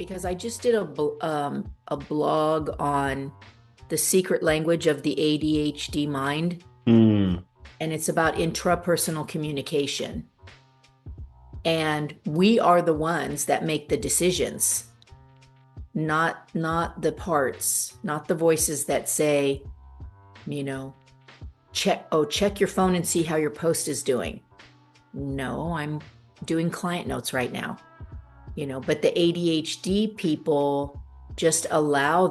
because I just did a blog on the secret language of the ADHD mind, Mm, and it's about intrapersonal communication. And we are the ones that make the decisions, not the parts, not the voices that say, you know, check your phone and see how your post is doing. No, I'm doing client notes right now. But the ADHD people just allow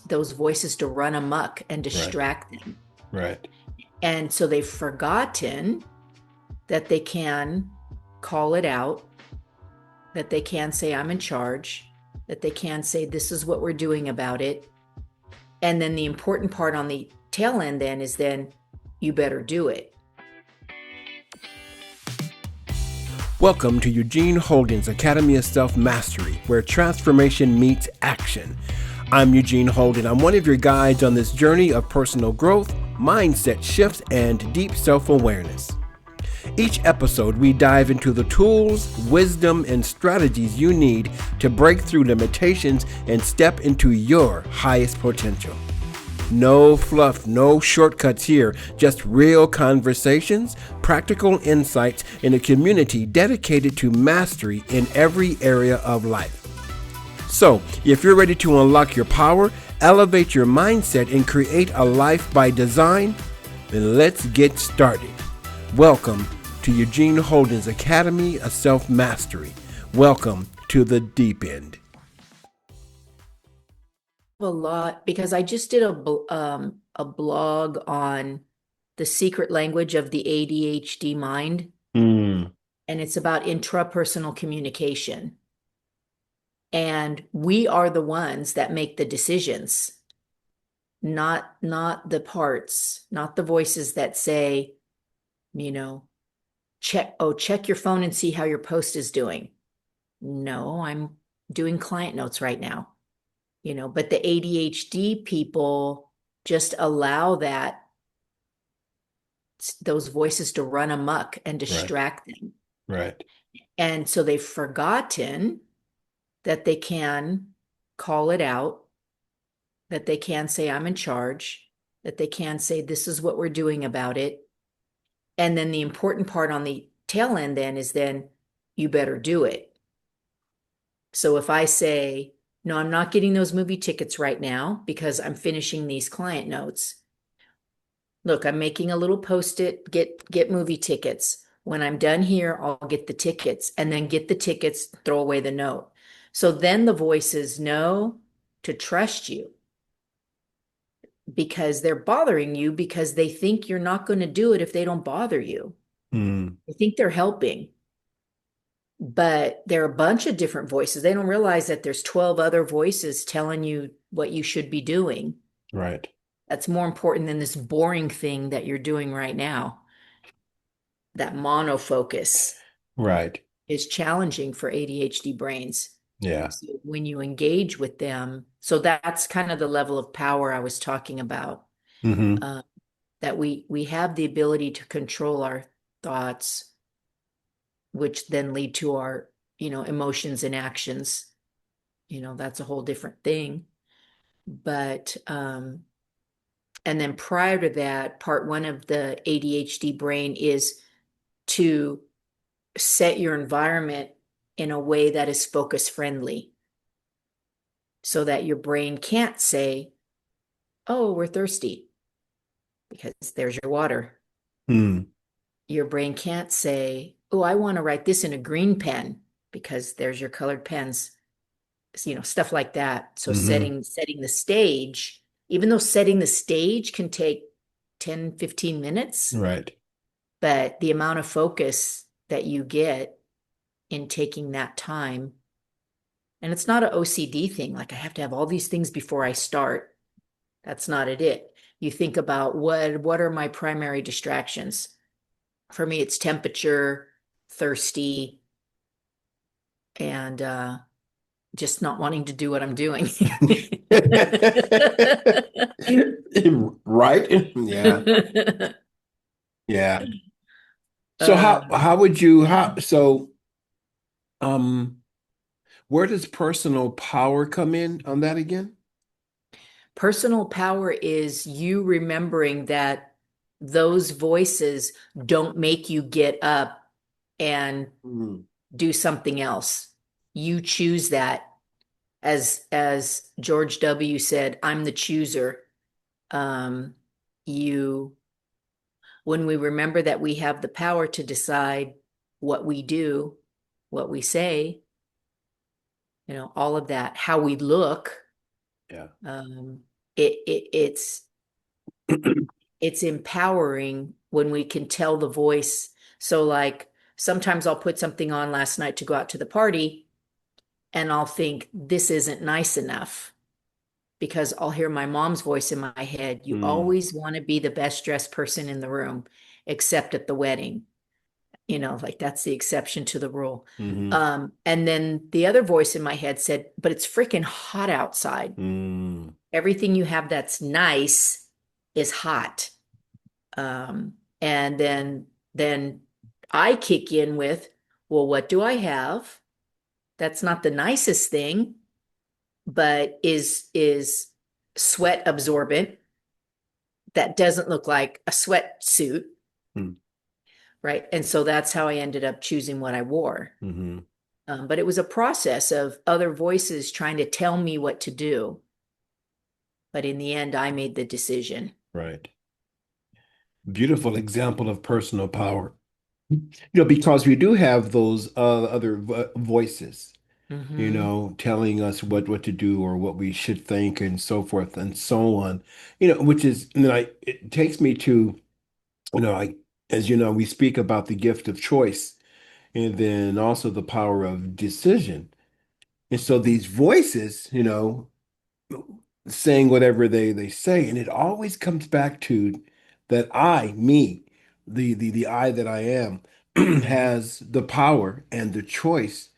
those voices to run amok and right, distract them. right, And so they've forgotten that they can call it out, that they can say, I'm in charge, that they can say, this is what we're doing about it. And then the important part on the tail end then is then you better do it. Welcome to Eugene Holden's Academy of Self-Mastery, where transformation meets action. I'm Eugene Holden. I'm one of your guides on this journey of personal growth, mindset shifts, and deep self-awareness. Each episode, we dive into the tools, wisdom, and strategies you need to break through limitations and step into your highest potential. No fluff, no shortcuts here, just real conversations, practical insights, and a community dedicated to mastery in every area of life. So, if you're ready to unlock your power, elevate your mindset, and create a life by design, then let's get started. Welcome to Eugene Holden's Academy of Self-Mastery. Welcome to the deep end. A lot because I just did a blog on the secret language of the ADHD mind, Mm, and it's about intrapersonal communication. And we are the ones that make the decisions, not the parts, not the voices that say, you know, check your phone and see how your post is doing. No, I'm doing client notes right now. But the ADHD people just allow those voices to run amok and right, distract them. right, And so they've forgotten that they can call it out, that they can say, I'm in charge, that they can say, this is what we're doing about it. And then the important part on the tail end then is then you better do it. So if I say, no, I'm not getting those movie tickets right now because I'm finishing these client notes. Look, I'm making a little post-it, get movie tickets. When I'm done here, I'll get the tickets and then get the tickets, throw away the note. So then the voices know to trust you because they're bothering you because they think you're not going to do it if they don't bother you. mm, They think they're helping, but there are a bunch of different voices. They don't realize that there's 12 other voices telling you what you should be doing. right, That's more important than this boring thing that you're doing right now. That monofocus right. is challenging for ADHD brains. Yeah. So when you engage with them, so that's kind of the level of power I was talking about. Mm-hmm. Uh, that we have the ability to control our thoughts, which then lead to our, emotions and actions. That's a whole different thing. But and then prior to that, part one of the ADHD brain is to set your environment in a way that is focus friendly so that your brain can't say, oh, we're thirsty because there's your water. Mm, Your brain can't say, oh, I want to write this in a green pen because there's your colored pens, stuff like that. So mm-hmm. setting the stage, even though setting the stage can take 10, 15 minutes, Right, but the amount of focus that you get in taking that time. And it's not an OCD thing. Like I have to have all these things before I start. That's not it. You think about what are my primary distractions? For me, it's temperature, thirsty, and just not wanting to do what I'm doing. right. Yeah, yeah. So uh, how would you how so? Where does personal power come in on that again? Personal power is you remembering that those voices don't make you get up and Mm, do something else. You choose that. As George W. said, I'm the chooser. Um, you When we remember that we have the power to decide what we do, what we say, all of that, how we look, yeah. um, it's it's empowering when we can tell the voice. So like sometimes I'll put something on last night to go out to the party and I'll think this isn't nice enough because I'll hear my mom's voice in my head. You Mm, always want to be the best dressed person in the room, except at the wedding. Like that's the exception to the rule. hmm And then the other voice in my head said, but it's freaking hot outside. mm, Everything you have that's nice is hot. And then I kick in with, well, what do I have? That's not the nicest thing, but is sweat absorbent. That doesn't look like a sweatsuit, mm, right? And so that's how I ended up choosing what I wore. hmm But it was a process of other voices trying to tell me what to do. But in the end, I made the decision. Right. Beautiful example of personal power. Because we do have those other voices, Mm-hmm. telling us what to do or what we should think and so forth and so on. Which is, it takes me to, I, as you know, we speak about the gift of choice and then also the power of decision. And so these voices, saying whatever they say, and it always comes back to that me, the I that I am, has the power and the choice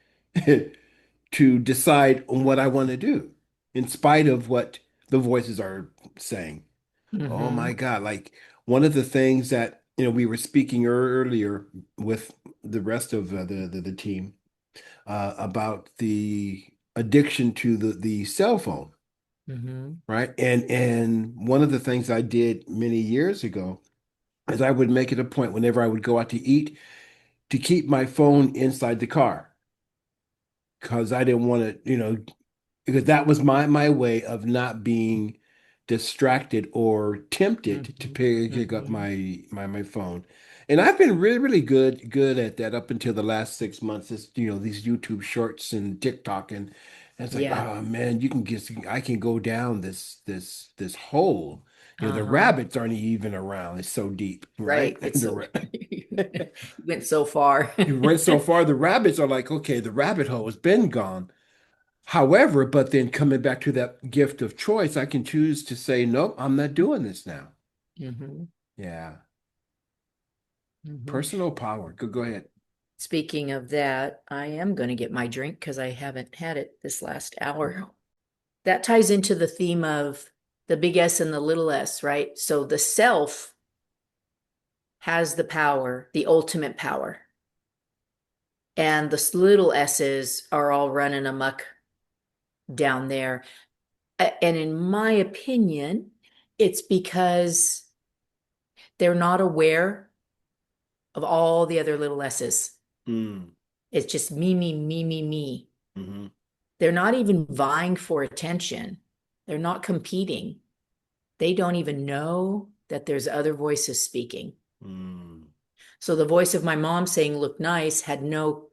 to decide on what I want to do, in spite of what the voices are saying. Oh Mm-hmm. my God. Like one of the things that, we were speaking earlier with the rest of the team about the addiction to the cell phone, Mm-hmm. right? And one of the things I did many years ago is I would make it a point whenever I would go out to eat to keep my phone inside the car because I didn't want to, because that was my way of not being distracted or tempted to Mm-hmm. pick up Mm-hmm. my phone. And I've been really, really good at that up until the last 6 months. It's, these YouTube shorts and TikTok and it's like, Yeah. oh man, I can go down this hole. The Uh-huh. rabbits aren't even around. It's so deep, right? Right. It's so you went so far. You went so far, the rabbits are like, okay, the rabbit hole has been gone. However, but then coming back to that gift of choice, I can choose to say, nope, I'm not doing this now. Mm-hmm. Yeah. Mm-hmm. Personal power. Go ahead. Speaking of that, I am going to get my drink because I haven't had it this last hour. That ties into the theme of the big S and the little s, right? So the self has the power, the ultimate power, and the little s's are all running amok down there. And in my opinion, it's because they're not aware of all the other little s's. Mm, It's just me, me, me, me, me. hmm They're not even vying for attention. They're not competing. They don't even know that there's other voices speaking. mm. So the voice of my mom saying look nice had no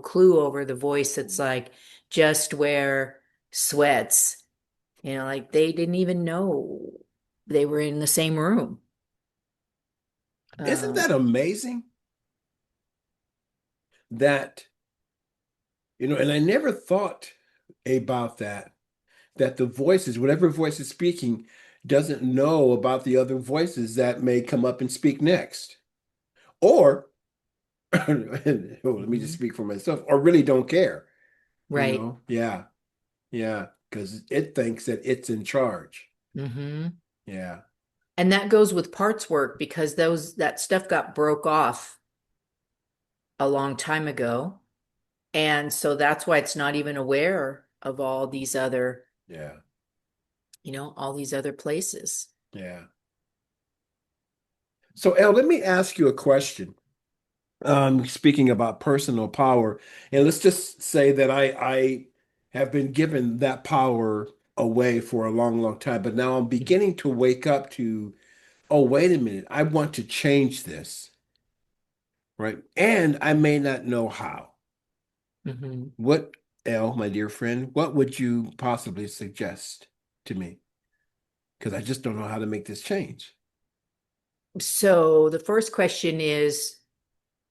clue over the voice that's like just wear sweats. Like they didn't even know they were in the same room. Isn't Um, that amazing? That, and I never thought about that the voices, whatever voice is speaking, doesn't know about the other voices that may come up and speak next. Or, let me just mhm. speak for myself, or really don't care, Right. Yeah. Yeah, because it thinks that it's in charge. Hmm. Yeah. And that goes with parts work because that stuff got broke off a long time ago. And so that's why it's not even aware of all these other, Yeah. all these other places. Yeah. So, Elle, let me ask you a question. Speaking about personal power, and let's just say that I have been given that power away for a long, long time, but now I'm beginning to wake up to, oh, wait a minute, I want to change this, right? And I may not know how. Hmm. What, Elle, my dear friend, what would you possibly suggest to me? Because I just don't know how to make this change. So the first question is,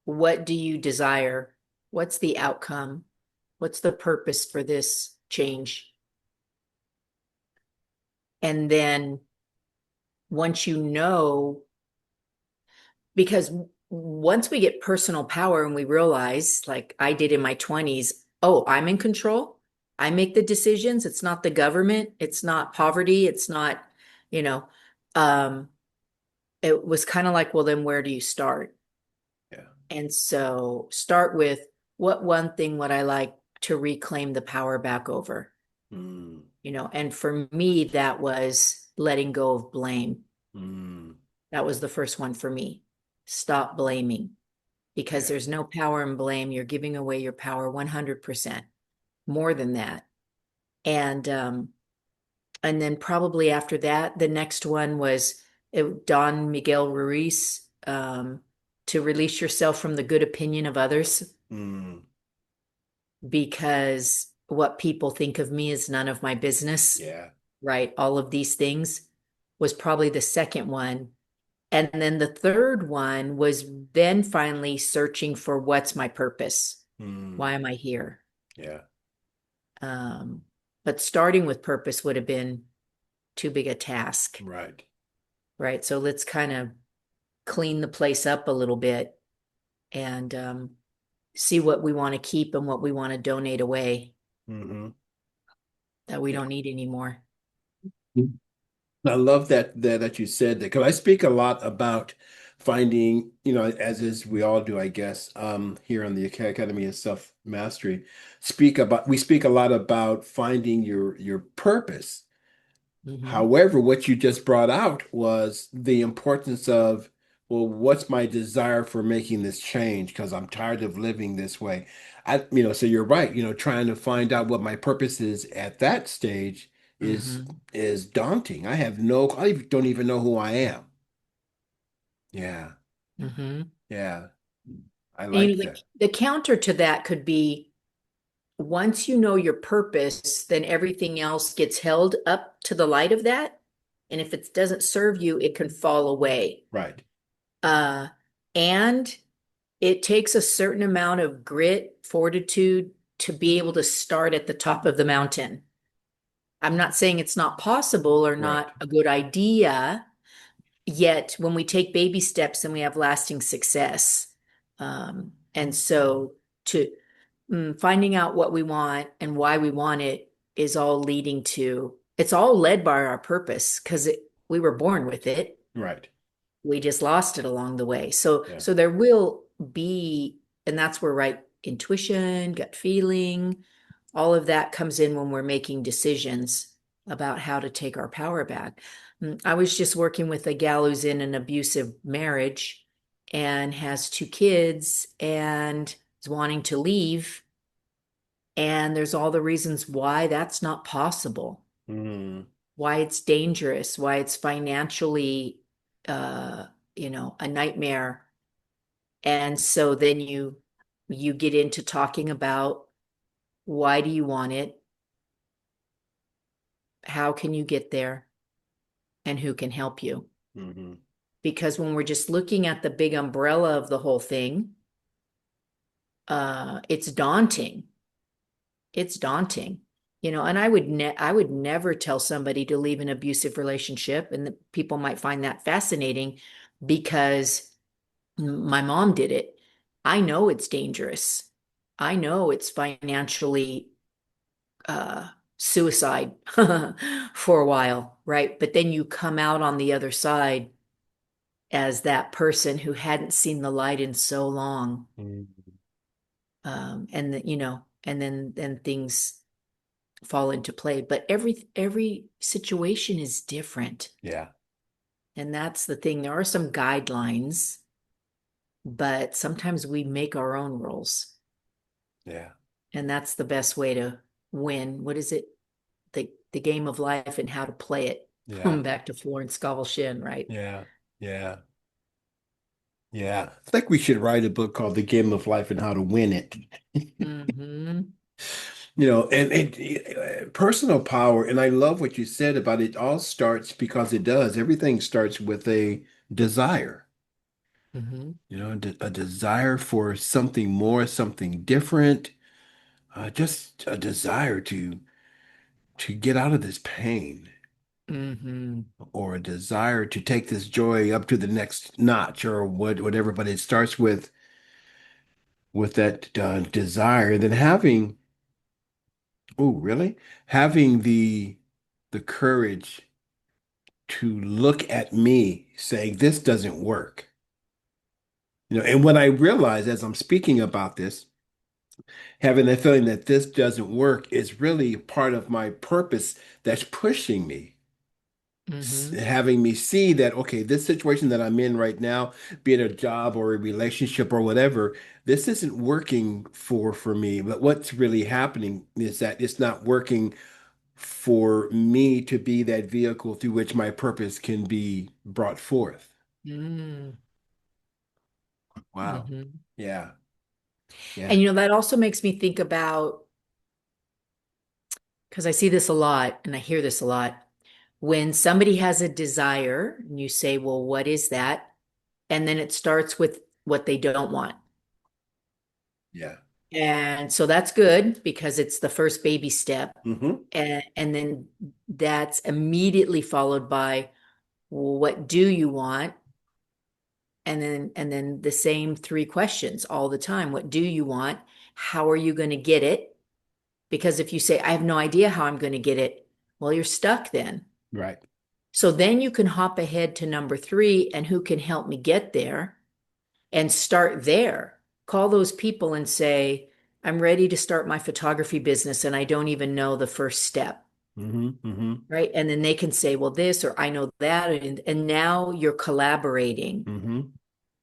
what do you desire? What's the outcome? What's the purpose for this change? And then once you know, because once we get personal power and we realize, like I did in my 20s, oh, I'm in control. I make the decisions. It's not the government. It's not poverty. It's not, you know, um, it was kind of like, well, then where do you start? Yeah. And so start with what one thing would I like to reclaim the power back over? Mm, And for me, that was letting go of blame. mm, That was the first one for me. Stop blaming because yeah. there's no power in blame. You're giving away your power 100%, more than that. And and then probably after that, the next one was Don Miguel Ruiz, to release yourself from the good opinion of others, Mm, because what people think of me is none of my business, yeah. right? All of these things was probably the second one. And then the third one was then finally searching for what's my purpose? Mm, Why am I here? yeah. Um, but starting with purpose would have been too big a task, Right. right? So let's kind of clean the place up a little bit and see what we want to keep and what we want to donate away Hmm. that we Yeah. don't need anymore. I love that you said that because I speak a lot about finding, as is we all do, I guess, here on the Academy of Self Mastery, we speak a lot about finding your purpose. Hmm. However, what you just brought out was the importance of, well, what's my desire for making this change? Because I'm tired of living this way. So you're right, trying to find out what my purpose is at that stage is Hmm. is daunting. I don't even know who I am. Yeah, Hmm. yeah. I And like that. the counter to that could be, once you know your purpose, then everything else gets held up to the light of that. And if it doesn't serve you, it can fall away. Right, Uh, and it takes a certain amount of grit, fortitude to be able to start at the top of the mountain. I'm not saying it's not possible or right. not a good idea, yet when we take baby steps and we have lasting success. And so to finding out what we want and why we want it is all leading to, it's all led by our purpose because we were born with it. Right. We just lost it along the way. So, Yeah. so there will be, and that's where right intuition, gut feeling, all of that comes in when we're making decisions about how to take our power back. I was just working with a gal who's in an abusive marriage and has two kids and is wanting to leave. And there's all the reasons why that's not possible, Mm, why it's dangerous, why it's financially, uh, a nightmare. And so then you get into talking about, why do you want it? How can you get there? And who can help you? hmm. Because when we're just looking at the big umbrella of the whole thing, it's daunting. It's daunting. And I would never tell somebody to leave an abusive relationship, and people might find that fascinating because my mom did it. I know it's dangerous. I know it's financially uh suicide for a while, right? But then you come out on the other side as that person who hadn't seen the light in so long. And then things fall into play. But every situation is different. Yeah. And that's the thing. There are some guidelines, but sometimes we make our own rules. Yeah. And that's the best way to win. What is it? The game of life and how to play it. Yeah. Back to Florence Scovel Shinn, right? Yeah. Yeah. Yeah. I think we should write a book called The Game of Life and How to Win It. Mm-hmm. And personal power, and I love what you said about it all starts because it does. Everything starts with a desire, Mm-hmm. a desire for something more, something different, just a desire to get out of this pain, Mm-hmm. or a desire to take this joy up to the next notch, or whatever. But it starts with that desire, and then oh, really? Having the courage to look at me saying this doesn't work. And what I realize as I'm speaking about this, having that feeling that this doesn't work is really part of my purpose that's pushing me, Mm-hmm. having me see that, okay, this situation that I'm in right now, be it a job or a relationship or whatever, this isn't working for me. But what's really happening is that it's not working for me to be that vehicle through which my purpose can be brought forth. Mm-hmm. Wow. Mm-hmm. Yeah. Yeah. And that also makes me think about, because I see this a lot and I hear this a lot. When somebody has a desire and you say, well, what is that? And then it starts with what they don't want. Yeah. And so that's good because it's the first baby step. Hmm. And then that's immediately followed by, well, what do you want? And then the same three questions all the time. What do you want? How are you going to get it? Because if you say, I have no idea how I'm going to get it, well, you're stuck then. Right. So then you can hop ahead to number three and who can help me get there and start there. Call those people and say, I'm ready to start my photography business and I don't even know the first step. Hmm. Hmm. Right. And then they can say, well, this or I know that. And now you're collaborating. Hmm.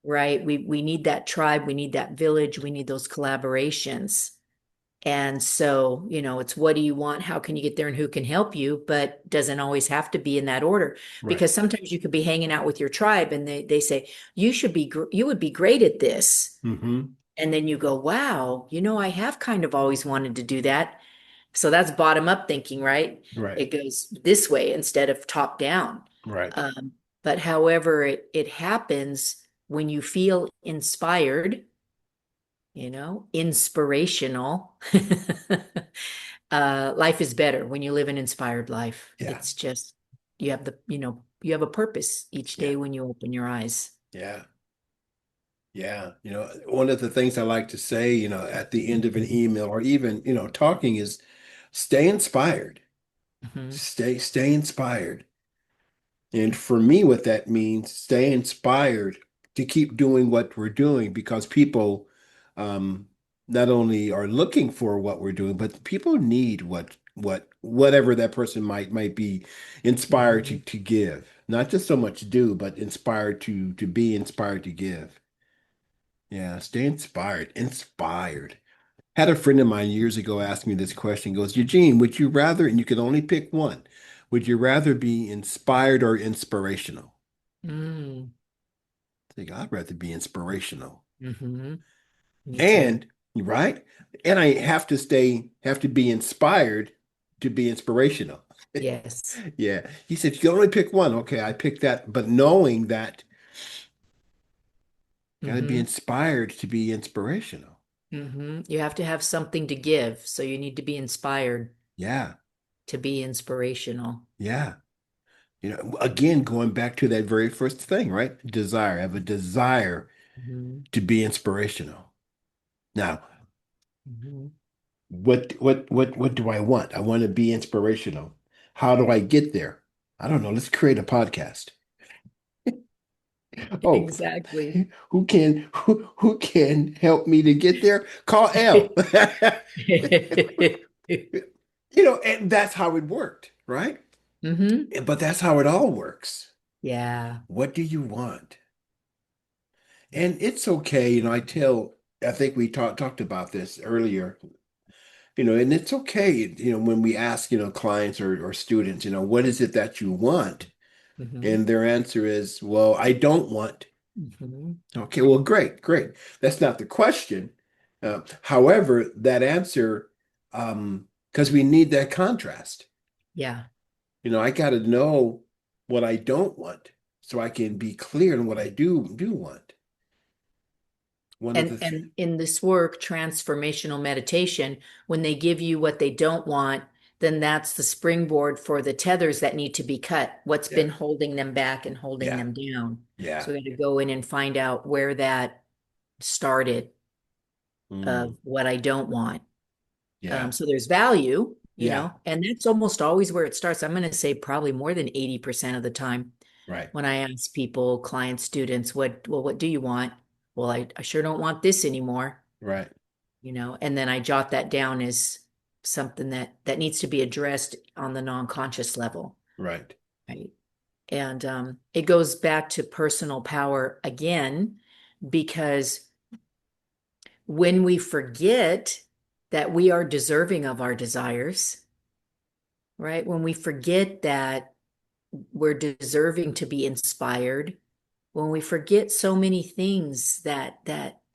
Right. We need that tribe, we need that village, we need those collaborations. And so, it's what do you want? How can you get there and who can help you? But doesn't always have to be in that order Right. because sometimes you could be hanging out with your tribe and they say, you would be great at this. Hmm. And then you go, wow, I have kind of always wanted to do that. So that's bottom up thinking, right? Right. It goes this way instead of top down. Right. But however it happens when you feel inspired, inspirational. Life is better when you live an inspired life. Yeah. It's just you have a purpose each Yeah. day when you open your eyes. Yeah. Yeah. One of the things I like to say, at the end of an email or even, talking is stay inspired. Mhm. Stay inspired. And for me, what that means, stay inspired to keep doing what we're doing because people not only are looking for what we're doing, but people need whatever that person might be inspired to Mhm. to give. Not just so much do, but inspired to be inspired to give. Yeah, stay inspired. Inspired. Had a friend of mine years ago ask me this question. He goes, Eugene, would you rather, and you can only pick one, would you rather be inspired or inspirational? Mm. I think I'd rather be inspirational. Mhm. Me too. And right? And I have to be inspired to be inspirational. Yes. Yeah. He said, you can only pick one. Okay, I picked that, but knowing that gotta be Hmm. inspired to be inspirational. You have to have something to give, so you need to be inspired Yeah. to be inspirational. Yeah. Again, going back to that very first thing, right? Desire. I have a desire Hmm. to be inspirational. Now, Hmm. what do I want? I want to be inspirational. How do I get there? I don't know. Let's create a podcast. Oh, Exactly. who can help me to get there? Call L. And that's how it worked, right? Hmm. But that's how it all works. Yeah. What do you want? And it's okay, I think we talked about this earlier, and it's okay, when we ask, clients or students, what is it that you want? Hmm. And their answer is, well, I don't want. Hmm. Okay, well, great, great. That's not the question. However, that answer, because we need that contrast. Yeah. I got to know what I don't want so I can be clear on what I do want. One of the, And in this work, transformational meditation, when they give you what they don't want, then that's the springboard for the tethers that need to be cut. What's yeah, been holding them back and holding yeah, them down. yeah, So we got to go in and find out where that started mm, of what I don't want. yeah, So there's value, yeah, and that's almost always where it starts. I'm going to say probably more than 80% of the time right, when I ask people, clients, students, what do you want? Well, I sure don't want this anymore, right, and then I jot that down as something that needs to be addressed on the non-conscious level, right. right? And it goes back to personal power again, because when we forget that we are deserving of our desires, right? When we forget that we're deserving to be inspired, when we forget so many things that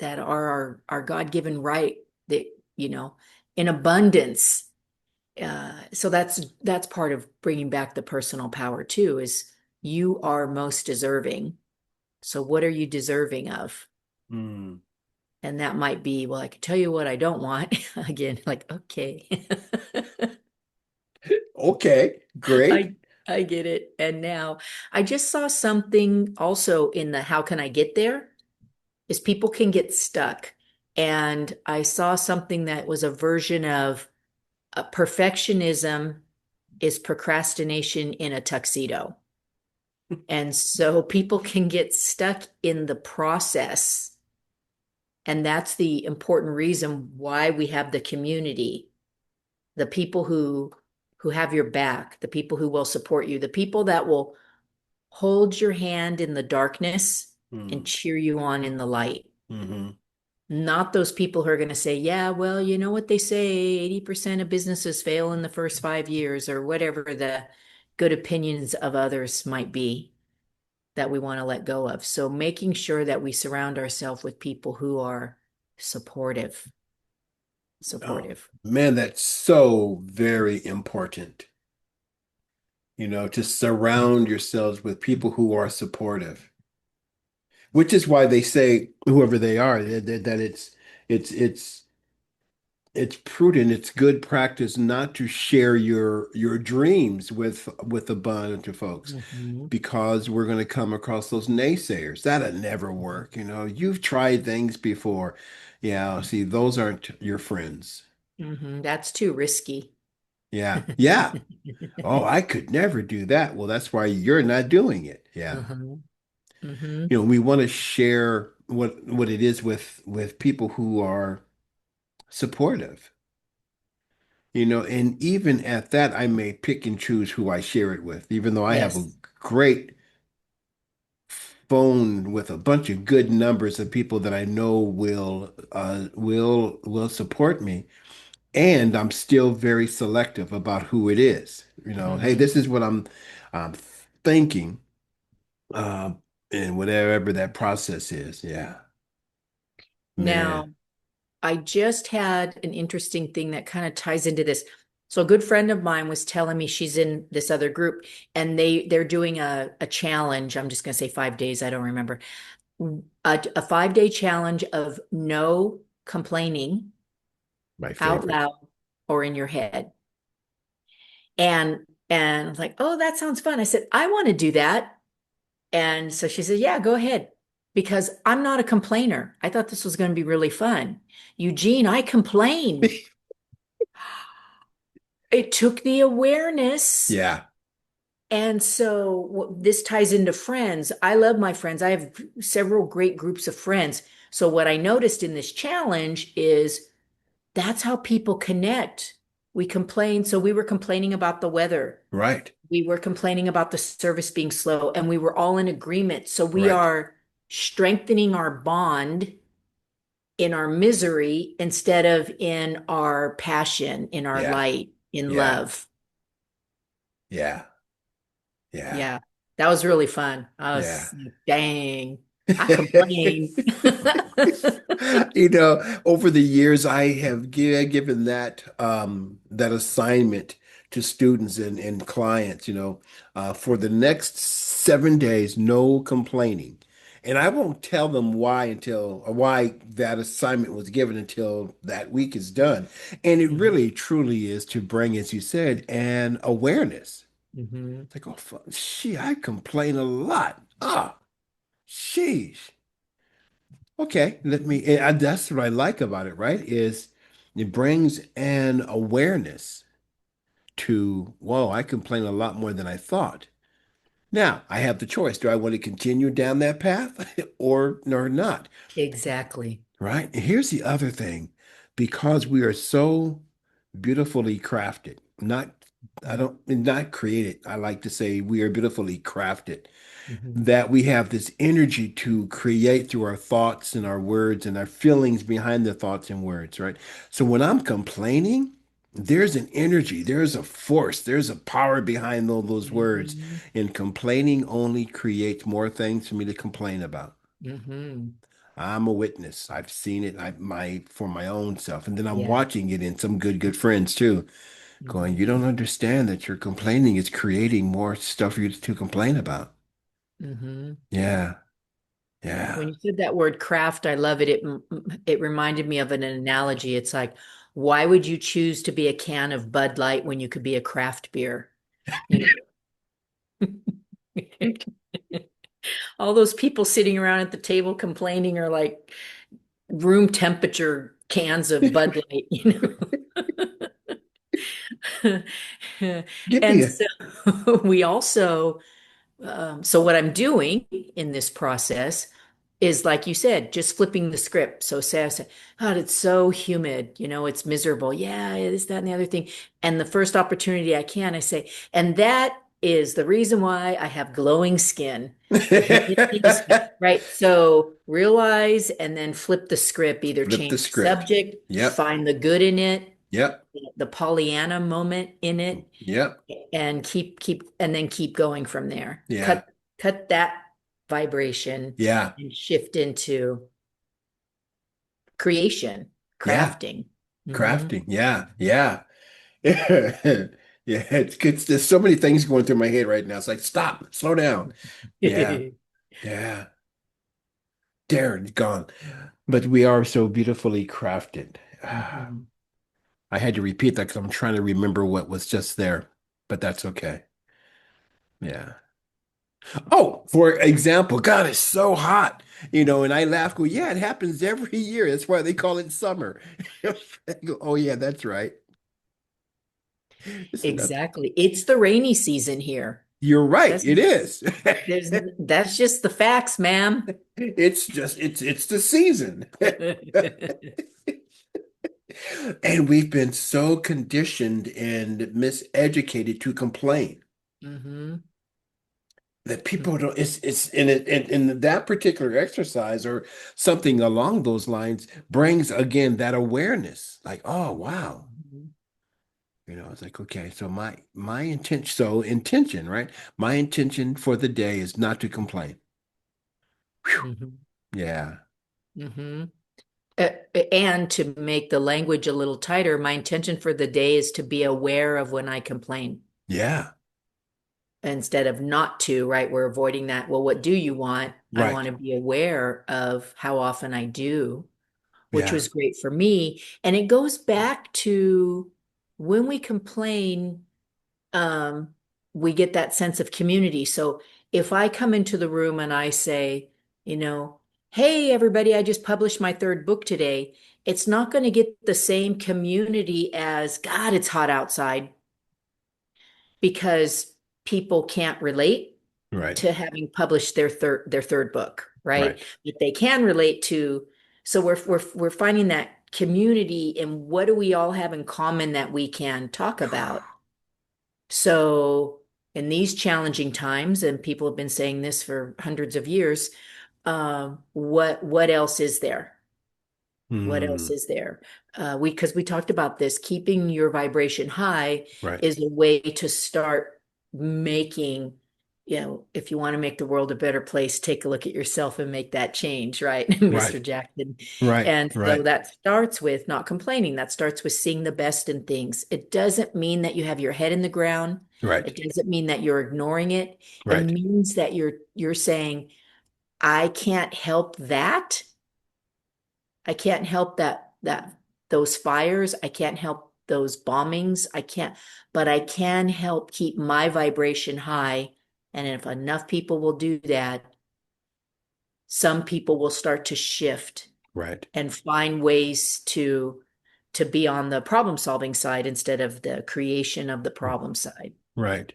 are our God-given right, that you know in abundance. So that's part of bringing back the personal power too, is you are most deserving. So what are you deserving of? Mm. And that might be, well, I can tell you what I don't want. Again, like, okay. Okay, great. I I get it. And now I just saw something also in the how can I get there, is people can get stuck. And I saw something that was a version of perfectionism is procrastination in a tuxedo. And so people can get stuck in the process. And that's the important reason why we have the community, the people who have your back, the people who will support you, the people that will hold your hand in the darkness and Mm. cheer you on in the light. Hmm. Not those people who are going to say, yeah, well, you know what they say, 80% of businesses fail in the first 5 years, or whatever the good opinions of others might be that we want to let go of. So making sure that we surround ourselves with people who are supportive, Oh, supportive. man, that's so very important, to surround yourselves with people who are supportive, which is why they say, whoever they are, that it's it's it's prudent, it's good practice not to share your dreams with a bunch of folks, Mhm. because we're going to come across those naysayers. That'll never work. You've tried things before. Yeah, see, those aren't your friends. That's too risky. Yeah, yeah. Oh, I could never do that. Well, that's why you're not doing it. Yeah. Uh-huh. Hmm. We want to share what it is with people who are supportive. And even at that, I may pick and choose who I share it with, even though I have a Yes. great phone with a bunch of good numbers of people that I know will support me. And I'm still very selective about who it is. Hey, Hmm. this is what I'm thinking, uh, and whatever that process is. Yeah, man. Now, I just had an interesting thing that kind of ties into this. So a good friend of mine was telling me she's in this other group, and they're doing a challenge. I'm just going to say 5 days. I don't remember. A 5 day challenge of no complaining My out favorite. loud or in your head. And I was like, oh, that sounds fun. I said, I want to do that. And so she said, yeah, go ahead. Because I'm not a complainer. I thought this was going to be really fun. Eugene, I complain. It took the awareness Yeah, And so this ties into friends. I love my friends. I have several great groups of friends. So what I noticed in this challenge is that's how people connect. We complain. So we were complaining about the weather. Right. We were complaining about the service being slow, and we were all in agreement. So we Right. are strengthening our bond in our misery instead of in our passion, in our Yeah. light, in Yeah. love. Yeah. Yeah. Yeah, that was really fun. I Yeah. was like, dang, I complain. Over the years, I have given that assignment to students and clients, for the next 7 days, no complaining. And I won't tell them why that assignment was given until that week is done. And it Mhm, really truly is to bring, as you said, an awareness. mhm, It's like, oh, fuck, shit, I complain a lot. Ah, sheesh. Okay, that's what I like about it, right? Is it brings an awareness to, whoa, I complain a lot more than I thought. Now, I have the choice. Do I want to continue down that path or not? exactly. Right? And here's the other thing. Because we are so beautifully crafted, I don't, not created. I like to say we are beautifully crafted, Mhm, that we have this energy to create through our thoughts and our words and our feelings behind the thoughts and words, right? So when I'm complaining, there's an energy, there's a force, there's a power behind all those words. mhm, And complaining only creates more things for me to complain about. mhm. I'm a witness. I've seen it for my own self. And then I'm Yeah. watching it in some good friends too, going, Mhm, you don't understand that your complaining is creating more stuff for you to complain about. mhm. Yeah. Yeah. When you said that word craft, I love it. It reminded me of an analogy. It's like, why would you choose to be a can of Bud Light when you could be a craft beer? You know? All those people sitting around at the table complaining are like room temperature cans of Bud Light, know. Give me And a so we also, so what I'm doing in this process is like you said, just flipping the script. So say I say, God, it's so humid, it's miserable. Yeah, it is that and the other thing. And the first opportunity I can, I say, and that is the reason why I have glowing skin. And it is, right. So realize and then flip the script, either flip the change the script. subject, Yep. find the good in it, Yep. the Pollyanna moment in it, Yep. and and then keep going from there. Yeah. Cut that vibration Yeah. and shift into creation, Yeah. crafting. Hmm. Crafting. Yeah. Yeah. Yeah. It's good. There's so many things going through my head right now. It's like, stop, slow down. Yeah. Yeah. Darren's gone. But we are so beautifully crafted. Mhm. I had to repeat that because I'm trying to remember what was just there, but that's okay. Yeah. Oh, for example, God, it's so hot, and I laugh, go, yeah, it happens every year. That's why they call it summer. I go, oh, yeah, that's right. It's not, Exactly. It's the rainy season here. you're right. That's It is. that's just the facts, ma'am. It's the season. And we've been so conditioned and miseducated to complain Hmm. that people don't, it's in that particular exercise or something along those lines brings again that awareness, like, oh wow, it's like, okay, so my intention, right, my intention for the day is not to complain. Whew. Hmm. Yeah. Hmm. Uh, and to make the language a little tighter, my intention for the day is to be aware of when I complain Yeah. instead of not to, right? We're avoiding that. Well, what do you want? I want Right. to be aware of how often I do, which Yeah. was great for me. And it goes back to when we complain, um, we get that sense of community. So if I come into the room and I say, hey, everybody, I just published my third book today, it's not going to get the same community as, God, it's hot outside, because people can't relate Right. to having published their third book, right? Right. But they can relate to, so we're finding that community and what do we all have in common that we can talk about. So in these challenging times, and people have been saying this for hundreds of years, what else is there? What else Hmm. is there? Because we talked about this, keeping your vibration high Right. is a way to start making, if you want to make the world a better place, take a look at yourself and make that change, right, Right. Mr. Jackson? Right. And so Right. that starts with not complaining. That starts with seeing the best in things. It doesn't mean that you have your head in the ground. Right. It doesn't mean that you're ignoring it. It Right. means that you're saying, I can't help that. I can't help that those fires. I can't help those bombings. I can't, but I can help keep my vibration high. And if enough people will do that, some people will start to shift Right. and find ways to be on the problem solving side instead of the creation of the problem side. Right.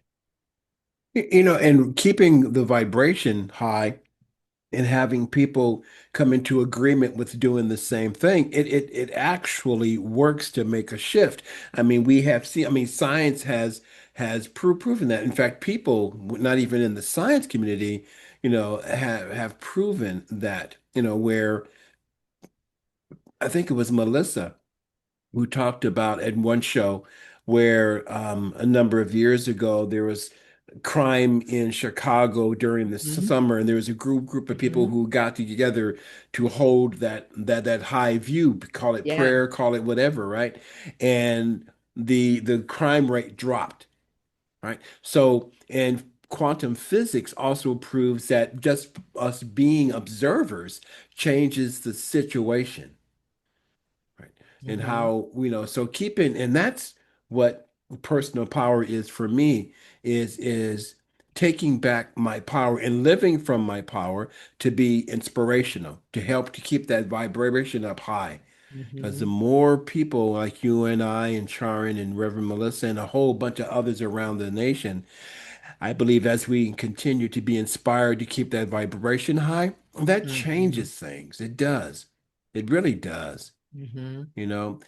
And keeping the vibration high and having people come into agreement with doing the same thing, it actually works to make a shift. I mean, we have seen, I mean, science has proven that. In fact, people not even in the science community, have proven that, where I think it was Melissa who talked about at one show where a number of years ago there was crime in Chicago during the Mhm. summer, and there was a group of people Mhm. who got together to hold that high view, call it Yeah. prayer, call it whatever, right? And the crime rate dropped, right? So, and quantum physics also proves that just us being observers changes the situation. Right. And Mhm. how, so keeping, and that's what personal power is for me, is taking back my power and living from my power to be inspirational, to help to keep that vibration up high. Because the Mhm. more people like you and I and Sharon and Reverend Melissa and a whole bunch of others around the nation, I believe as we continue to be inspired to keep that vibration high, that Mhm. changes things. It does. It really does. Mhm. You know,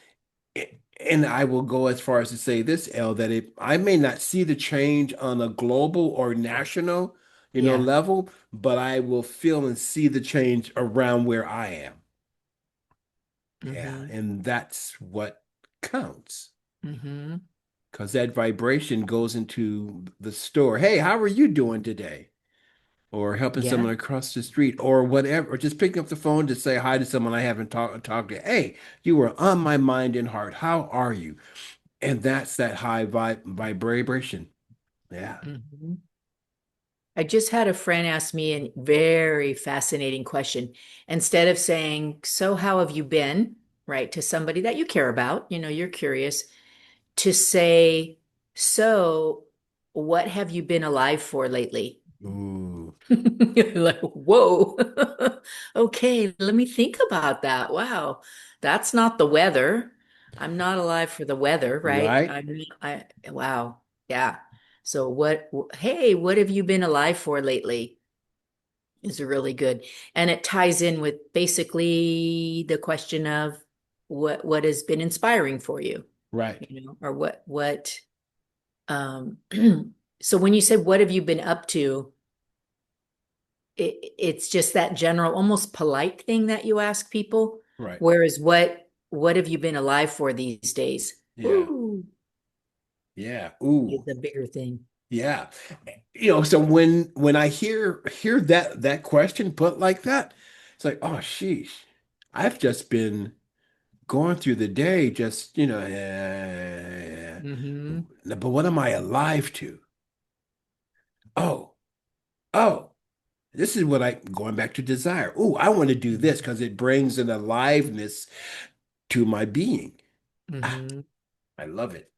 and I will go as far as to say this, El, that if I may not see the change on a global or national, Yeah. level, but I will feel and see the change around where I am. Yeah, Mhm. and that's what counts. Mhm. Because that vibration goes into the store. Hey, how are you doing today? Or helping Yeah. someone across the street, or whatever, or just picking up the phone to say hi to someone I haven't talked to. Hey, you were on my mind and heart. How are you? And that's that high vibration. Yeah. Mhm. I just had a friend ask me a very fascinating question. Instead of saying, "So how have you been?" right, to somebody that you care about, you're curious, to say, "So what have you been alive for lately?" Ooh. Like, whoa. Okay, let me think about that. Wow. That's not the weather. I'm not alive for the weather, right? Right? Wow. Yeah. So hey, what have you been alive for lately? Is really good. And it ties in with basically the question of what has been inspiring for you, Right. or um so when you said what have you been up to, it's just that general, almost polite thing that you ask people. Right. Whereas what have you been alive for these days? Yeah. Ooh, Yeah. is Ooh. a bigger thing. Yeah. So when I hear that question put like that, it's like, oh sheesh. I've just been going through the day just, Mm-hmm. but what am I alive to? Oh, oh. This is what going back to desire. Oh, I want to do this because it brings an aliveness to my being. Ah, Mm-hmm. I love it.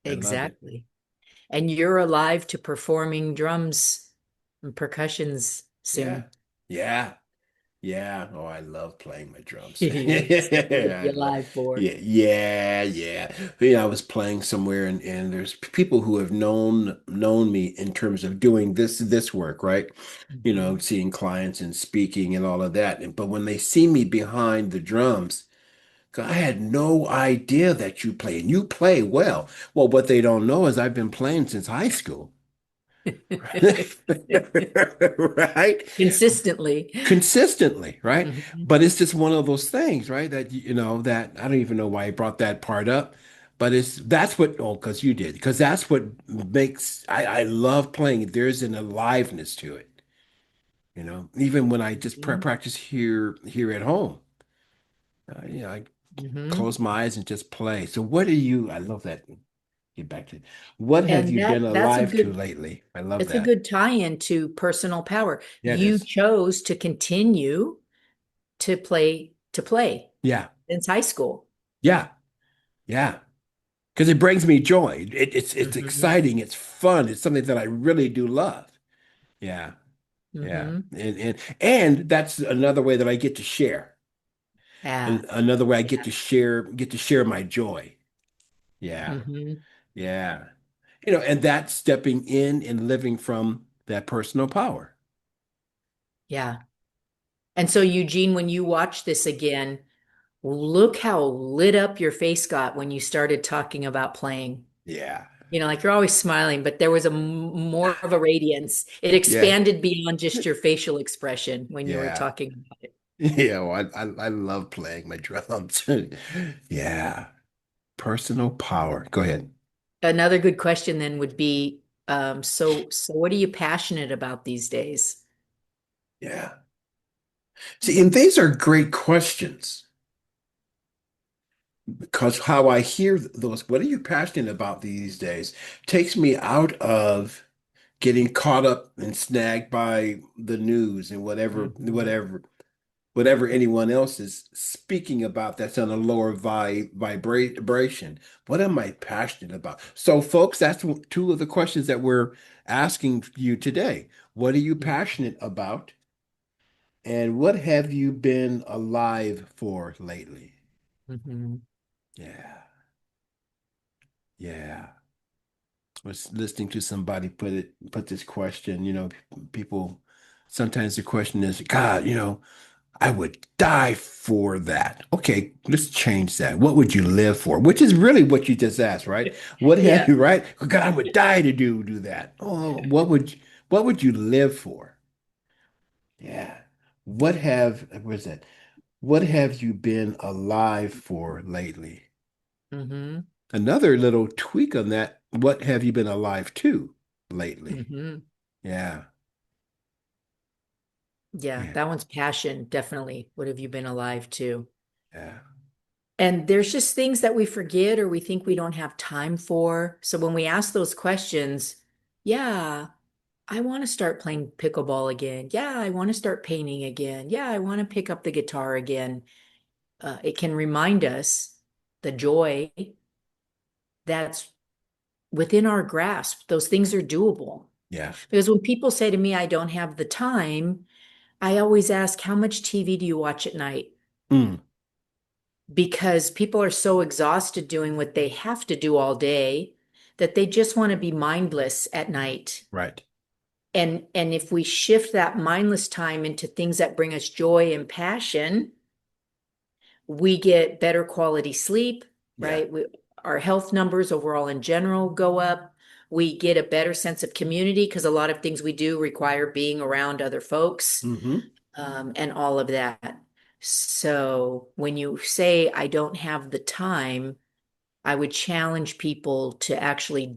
I love it. Exactly. And you're alive to performing drums and percussions Yeah. soon. Yeah. Yeah. Oh, I love playing my drums. So what are I you love, alive for? yeah, yeah, yeah. I was playing somewhere and there's people who have known me in terms of doing this work, right? Mhm. Seeing clients and speaking and all of that. But when they see me behind the drums, I had no idea that you play, and you play well. Well, what they don't know is I've been playing since high school. Right? Consistently. Consistently, right? Mhm. But it's just one of those things, right? That I don't even know why I brought that part up, but that's what, oh, because you did, because that's what makes I love playing. There's an aliveness to it, even when I just Mhm. practice here at home. I Mhm. close my eyes and just play. So what are you? I love that. Get back to what have And you been that's a alive to good lately? I love it's a that. good tie-in to personal power. Yeah, it You is. chose to continue to play Yeah, since high school. yeah, yeah. Because it brings me joy. It's Hmm. exciting. It's fun. It's something that I really do love. Yeah, yeah. Hmm. And that's another way that I get to share. And Yeah. another way I Yeah. get to share my joy. Yeah, Hmm. yeah. And that's stepping in and living from that personal power. Yeah. And so, Eugene, when you watch this again, look how lit up your face got when you started talking about playing. Yeah. Like you're always smiling, but there was more of a radiance. It Yeah. expanded beyond just your facial expression when you were Yeah. talking about it. Yeah. Well, I love playing my drums. Yeah. Personal power. Go ahead. Another good question then would be, so what are you passionate about these days? Yeah. See, and these are great questions because how I hear those, what are you passionate about these days, takes me out of getting caught up and snagged by the news and Mhm. whatever anyone else is speaking about that's on a lower vibration. What am I passionate about? So, folks, that's two of the questions that we're asking you today. What are you passionate about? And what have you been alive for lately? Mhm. Yeah, yeah. I was listening to somebody put this question, people sometimes the question is, God, I would die for that. Okay, let's change that. What would you live for? Which is really what you just asked, right? What have Yeah. you, right? God, I would die to do that. Oh, what would you live for? Yeah. What's that? What have you been alive for lately? Hmm. Another little tweak on that. What have you been alive to lately? Hmm. Yeah. Yeah, Yeah. that one's passion, definitely. What have you been alive to? Yeah. And there's just things that we forget or we think we don't have time for. So when we ask those questions, yeah, I want to start playing pickleball again. Yeah, I want to start painting again. Yeah, I want to pick up the guitar again. It can remind us the joy that's within our grasp. Those things are doable. Yeah. Because when people say to me, I don't have the time, I always ask, how much TV do you watch at night? Mm, Because people are so exhausted doing what they have to do all day that they just want to be mindless at night. right. And if we shift that mindless time into things that bring us joy and passion, we get better quality sleep, Yeah. right? Our health numbers overall in general go up. We get a better sense of community because a lot of things we do require being around other folks, Hmm. and all of that. So when you say, I don't have the time, I would challenge people to actually,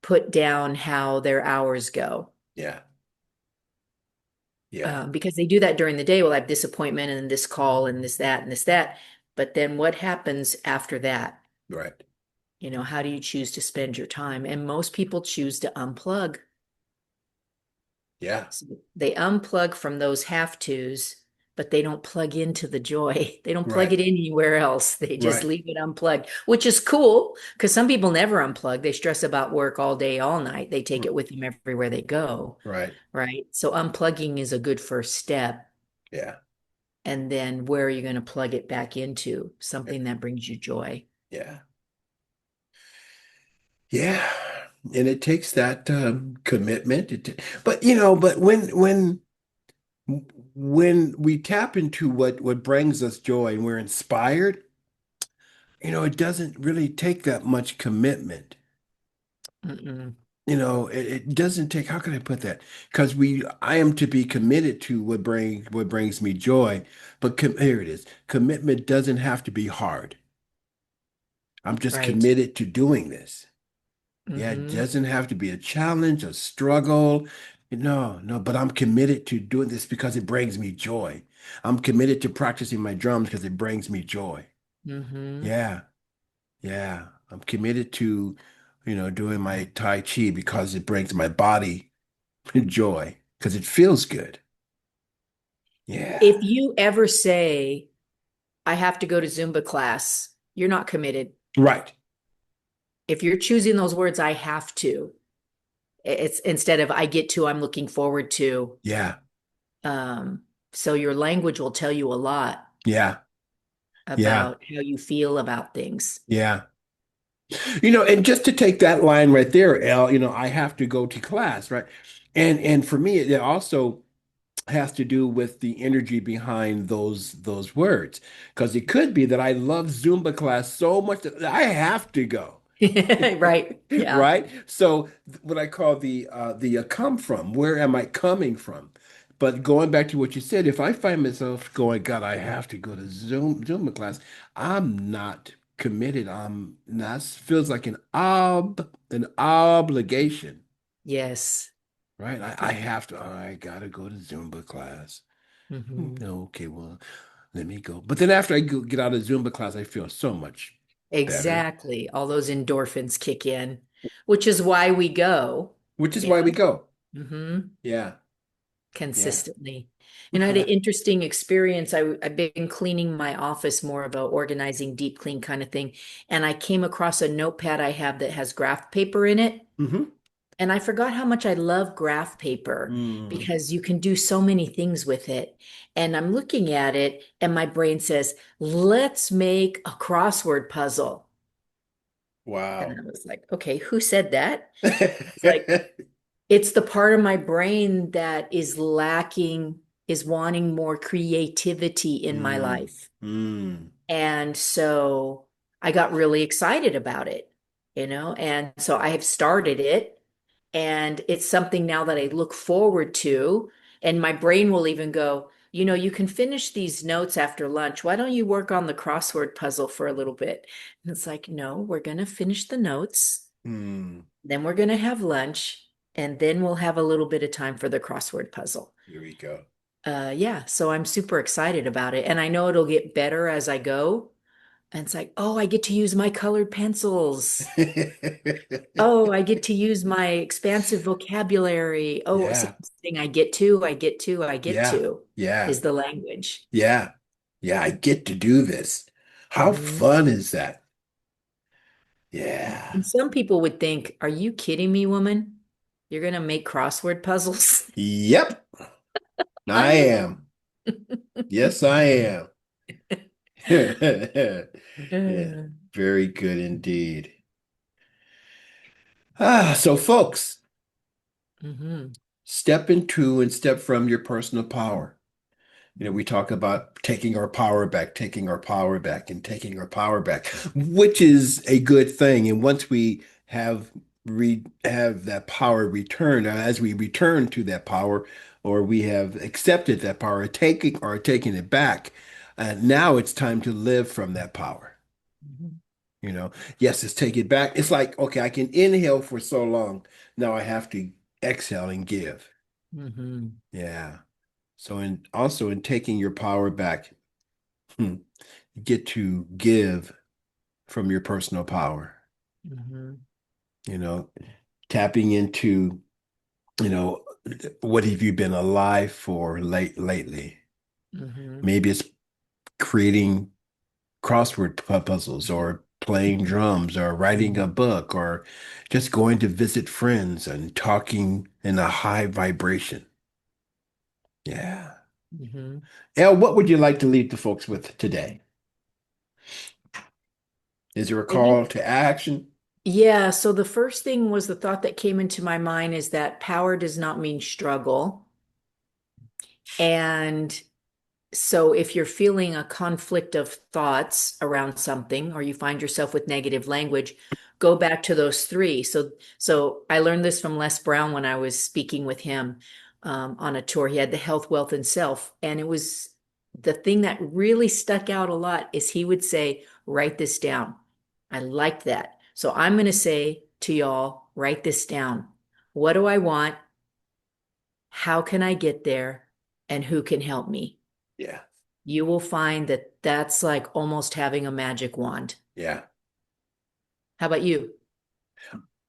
put down how their hours go. Yeah. Yeah. Because they do that during the day. Well, I have this appointment and this call and this, that, and this, that. But then what happens after that? Right. How do you choose to spend your time? And most people choose to unplug. Yeah. So they unplug from those have tos, but they don't plug into the joy. They don't plug Right. it in anywhere else. They just Right. leave it unplugged, which is cool because some people never unplug. They stress about work all day, all night. They take r- it with them everywhere they go, Right. right? So unplugging is a good first step. Yeah. And then where are you going to plug it back into? Something that brings you joy. Yeah. Yeah. And it takes that commitment. But but when we tap into what brings us joy and we're inspired, it doesn't really take that much commitment. Mm-mm. It doesn't take, how can I put that? Because I am to be committed to what brings me joy. But here it is. Commitment doesn't have to be hard. I'm just Right. committed to doing this. Yeah, it Mm-hmm. doesn't have to be a challenge, a struggle. No, no, but I'm committed to doing this because it brings me joy. I'm committed to practicing my drums because it brings me joy. Mm-hmm. Yeah, yeah. I'm committed to, doing my Tai Chi because it brings my body joy, because it feels good. Yeah. If you ever say, I have to go to Zumba class, you're not committed. Right. If you're choosing those words, I have to, it's instead of I get to, I'm looking forward to. Yeah. Um, so your language will tell you a lot Yeah. Yeah. about how you feel about things. Yeah. And just to take that line right there, Elle, I have to go to class, right? And for me, it also has to do with the energy behind those words. Because it could be that I love Zumba class so much that I have to go. Right. Yeah. Right? So what I call the come from, where am I coming from? But going back to what you said, if I find myself going, God, I have to go to Zumba class, I'm not committed. That feels like an obligation, Yes. right? I have to, I gotta go to Zumba class. Hmm. Okay, well, let me go. But then after I get out of Zumba class, I feel so much better, Exactly. All those endorphins kick in, which is why we go, which is you why we know, go. hmm Yeah, yeah. consistently. And I had an Okay. interesting experience. I've been cleaning my office, more of a organizing deep clean kind of thing. And I came across a notepad I have that has graph paper in it. Mm-hmm. And I forgot how much I love graph paper Mm. because you can do so many things with it. And I'm looking at it, and my brain says, let's make a crossword puzzle. And Wow. I was like, okay, who said that? It's like, it's the part of my brain that is lacking, is wanting more creativity in my Mm. life. Mm. And so I got really excited about it, and so I have started it. And it's something now that I look forward to. And my brain will even go, you can finish these notes after lunch. Why don't you work on the crossword puzzle for a little bit? And it's like, no, we're going to finish the notes. Mm. Then we're going to have lunch. And then we'll have a little bit of time for the crossword puzzle. Here we go. Yeah, so I'm super excited about it. And I know it'll get better as I go. And it's like, oh, I get to use my colored pencils. Oh, I get to use my expansive vocabulary. Oh, Yeah. something I get to, I get to, I get Yeah. to Yeah. is the language. Yeah. Yeah. I get to do this. How Hmm. fun is that? Yeah. And some people would think, are you kidding me, woman? You're going to make crossword puzzles? Yep. I I am. am. Yes, I am. Yeah. Very good indeed. So folks, Hmm. step into and step from your personal power. We talk about taking our power back, taking our power back, and taking our power back, which is a good thing. And once we have that power returned, as we return to that power, or we have accepted that power, taking it back, now it's time to live from that power. You know, yes, let's take it back. It's like, okay, I can inhale for so long. Now I have to exhale and give. Hmm. Yeah. So in taking your power back, you get to give from your personal power, Hmm. you know, tapping into, you know, what have you been alive for lately? Hmm. Maybe it's creating crossword puzzles or playing drums or writing a book or just going to visit friends and talking in a high vibration. Yeah. Mhm. Elle, what would you like to leave the folks with today? Is there a I think, call to action? yeah. So the first thing was the thought that came into my mind is that power does not mean struggle. And so if you're feeling a conflict of thoughts around something, or you find yourself with negative language, go back to those three. So I learned this from Les Brown when I was speaking with him on a tour. He had the health, wealth, and self. And it was the thing that really stuck out a lot is he would say, write this down. I liked that. So I'm going to say to y'all, write this down. What do I want? How can I get there? And who can help me? Yeah, You will find that that's like almost having a magic wand. yeah. How about you?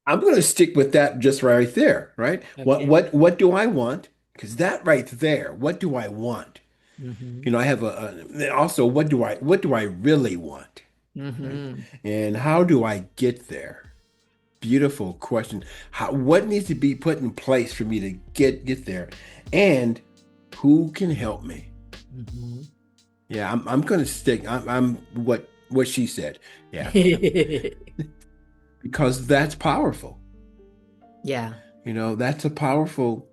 I'm going to stick with that just right there, right? What Okay. what what do I want? Because that right there, what do I want? Mm-hmm. You know, I have also what do I really want? Right? Mm-hmm. And how do I get there? Beautiful question. What needs to be put in place for me to get there? And who can help me? Mm-hmm. Yeah, I'm gonna stick. I'm what she said. Yeah, because that's powerful. Yeah. You know, that's a powerful.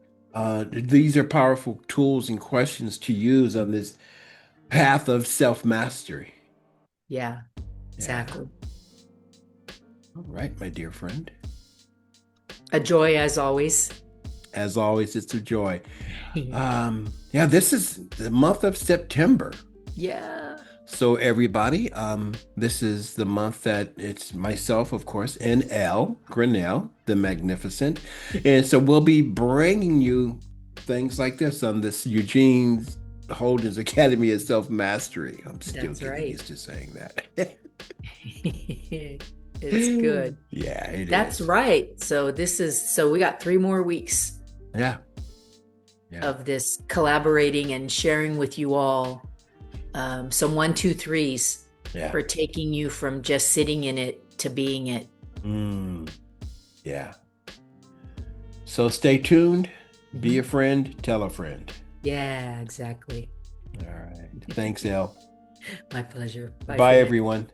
These are powerful tools and questions to use on this path of self-mastery. Yeah. Yeah. Exactly. All right, my dear friend. A joy as always. As always, it's a joy. Yeah, this is the month of September. Yeah. So everybody, this is the month that it's myself, of course, and Ell Graniel, the Magnificent. And so we'll be bringing you things like this on this Eugene Holden's Academy of Self-Mastery. I'm still That's getting right. used to saying that. It's good. Yeah, it That's is. right. So we got 3 more weeks Yeah, yeah, of this collaborating and sharing with you all some one, two, threes yeah. for taking you from just sitting in it to being it. Mm, yeah. So stay tuned. Be Mhm. a friend. Tell a friend. Yeah, exactly. All right. Thanks, Elle. My pleasure. Bye for Bye, now. everyone.